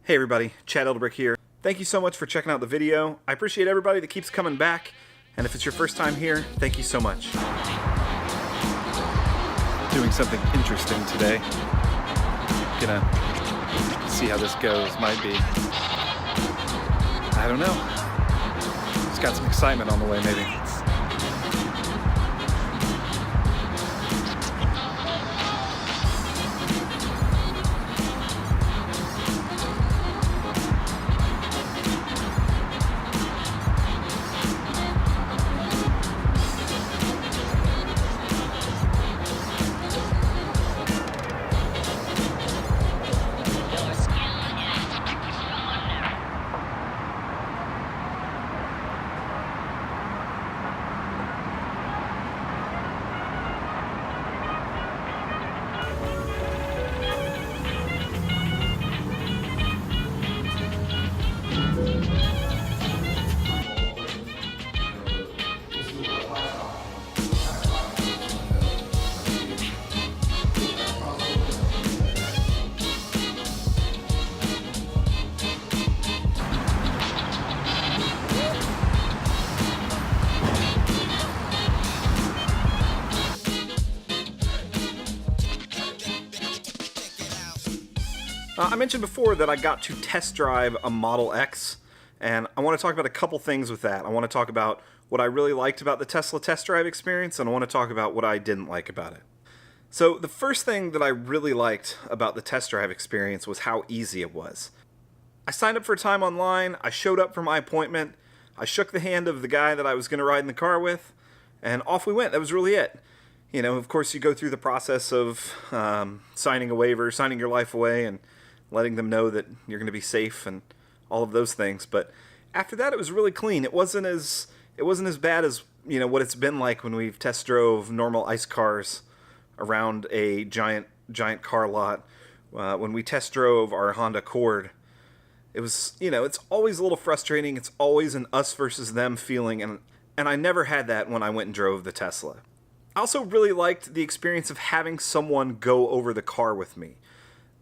Hey everybody, Chad Eldebrick here. Thank you so much for checking out the video. I appreciate everybody that keeps coming back, and if it's your first time here, thank you so much. Doing something interesting today. Gonna see how this goes, might be. I don't know. Just got some excitement on the way, maybe. I mentioned before that I got to test drive a Model X, and I want to talk about a couple things with that. I want to talk about what I really liked about the Tesla test drive experience, and I want to talk about what I didn't like about it. So the first thing that I really liked about the test drive experience was how easy it was. I signed up for time online, I showed up for my appointment, I shook the hand of the guy that I was going to ride in the car with, and off we went. That was really it. You know, of course you go through the process of signing a waiver, signing your life away, and letting them know that you're going to be safe and all of those things. But after that, it was really clean. It wasn't as bad as, you know, what it's been like when we've test drove normal ICE cars around a giant car lot. When we test drove our Honda Accord, it was, you know, it's always a little frustrating. It's always an us versus them feeling, and I never had that when I went and drove the Tesla. I also really liked the experience of having someone go over the car with me.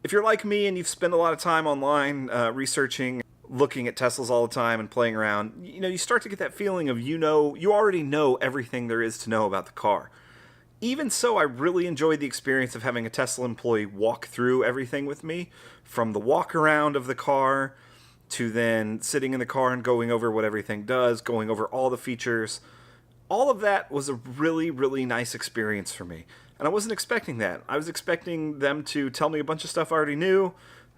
If you're like me and you've spent a lot of time online researching, looking at Teslas all the time and playing around, you know, you start to get that feeling of, you already know everything there is to know about the car. Even so, I really enjoyed the experience of having a Tesla employee walk through everything with me, from the walk around of the car to then sitting in the car and going over what everything does, going over all the features. All of that was a really, really nice experience for me. And I wasn't expecting that. I was expecting them to tell me a bunch of stuff I already knew,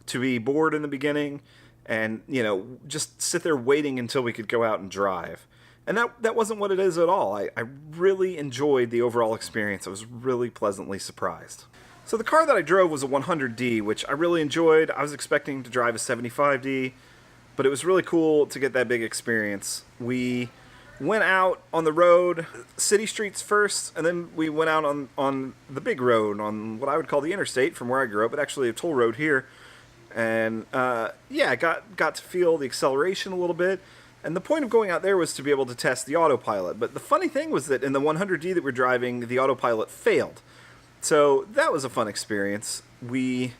to be bored in the beginning, and, you know, just sit there waiting until we could go out and drive. And that wasn't what it is at all. I really enjoyed the overall experience. I was really pleasantly surprised. So the car that I drove was a 100D, which I really enjoyed. I was expecting to drive a 75D, but it was really cool to get that big experience. We went out on the road, city streets first, and then we went out on the big road, on what I would call the interstate from where I grew up, but actually a toll road here. And yeah, I got to feel the acceleration a little bit. And the point of going out there was to be able to test the autopilot. But the funny thing was that in the 100D that we're driving, the autopilot failed. So that was a fun experience. We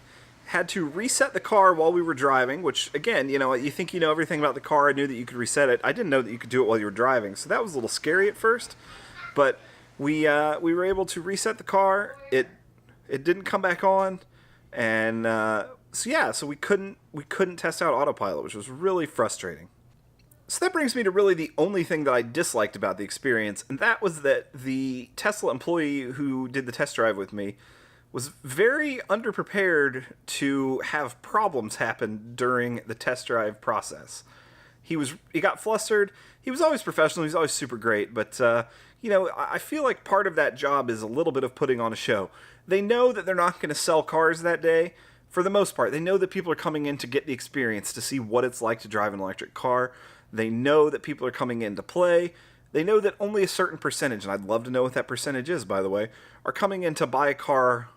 had to reset the car while we were driving, which, again, you know, you think you know everything about the car. I knew that you could reset it. I didn't know that you could do it while you were driving, so that was a little scary at first. But we were able to reset the car. It didn't come back on, and so we couldn't test out autopilot, which was really frustrating. So that brings me to really the only thing that I disliked about the experience, and that was that the Tesla employee who did the test drive with me was very underprepared to have problems happen during the test drive process. He got flustered. He was always professional. He was always super great. But, you know, I feel like part of that job is a little bit of putting on a show. They know that they're not going to sell cars that day. For the most part, they know that people are coming in to get the experience, to see what it's like to drive an electric car. They know that people are coming in to play. They know that only a certain percentage, and I'd love to know what that percentage is, by the way, are coming in to buy a car,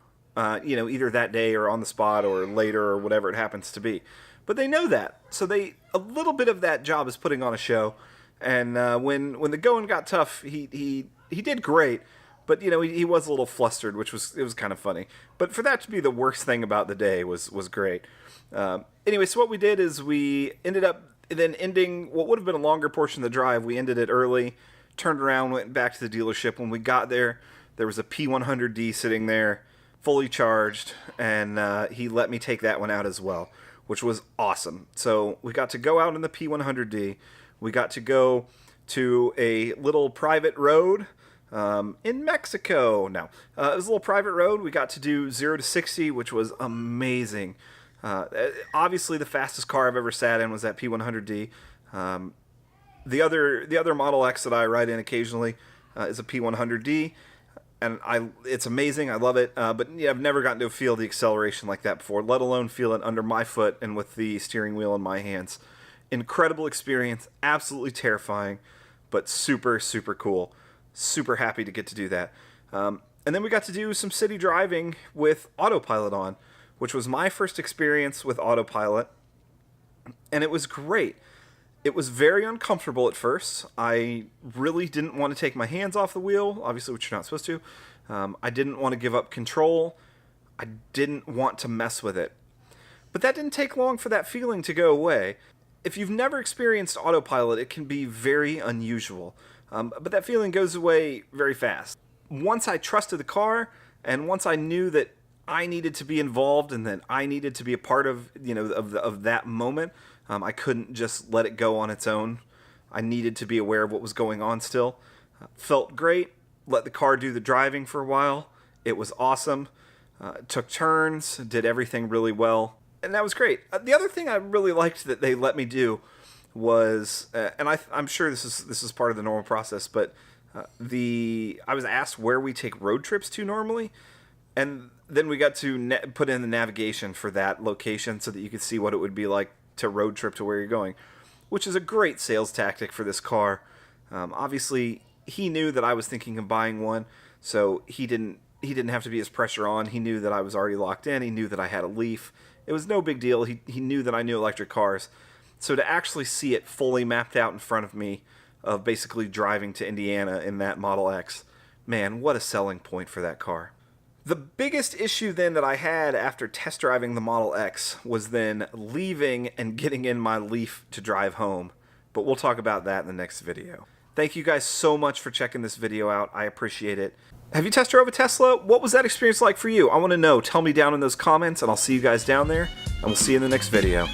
you know, either that day or on the spot or later or whatever it happens to be. But they know that. So a little bit of that job is putting on a show. And when the going got tough, he did great. But he was a little flustered, which was kind of funny. But for that to be the worst thing about the day was great. Anyway, so what we did is we ended up then ending what would have been a longer portion of the drive. We ended it early, turned around, went back to the dealership. When we got there, there was a P100D sitting there, fully charged, and he let me take that one out as well, which was awesome. So we got to go out in the P100D. We got to go to a little private road in Mexico. No, it was a little private road. We got to do 0 to 60, which was amazing. Obviously, the fastest car I've ever sat in was that P100D. The other Model X that I ride in occasionally is a P100D, and it's amazing. I love it. But yeah, I've never gotten to feel the acceleration like that before, let alone feel it under my foot and with the steering wheel in my hands. Incredible experience, absolutely terrifying, but super, super cool. Super happy to get to do that. And then we got to do some city driving with autopilot on, which was my first experience with autopilot, and it was great. It was very uncomfortable at first. I really didn't want to take my hands off the wheel, obviously, which you're not supposed to. I didn't want to give up control. I didn't want to mess with it. But that didn't take long for that feeling to go away. If you've never experienced autopilot, it can be very unusual. But that feeling goes away very fast. Once I trusted the car, and once I knew that I needed to be involved and that I needed to be a part of of that moment, I couldn't just let it go on its own. I needed to be aware of what was going on still. Felt great. Let the car do the driving for a while. It was awesome. Took turns, did everything really well, and that was great. The other thing I really liked that they let me do was, and I'm sure this is part of the normal process, but I was asked where we take road trips to normally, and then we got to put in the navigation for that location so that you could see what it would be like to road trip to where you're going, which is a great sales tactic for this car. Obviously, he knew that I was thinking of buying one, so he didn't have to be as pressure on. He knew that I was already locked in. He knew that I had a Leaf. It was no big deal. He knew that I knew electric cars. So to actually see it fully mapped out in front of me of basically driving to Indiana in that Model X, man, what a selling point for that car. The biggest issue then that I had after test driving the Model X was then leaving and getting in my Leaf to drive home. But we'll talk about that in the next video. Thank you guys so much for checking this video out. I appreciate it. Have you test drove a Tesla? What was that experience like for you? I want to know. Tell me down in those comments, and I'll see you guys down there, and we'll see you in the next video.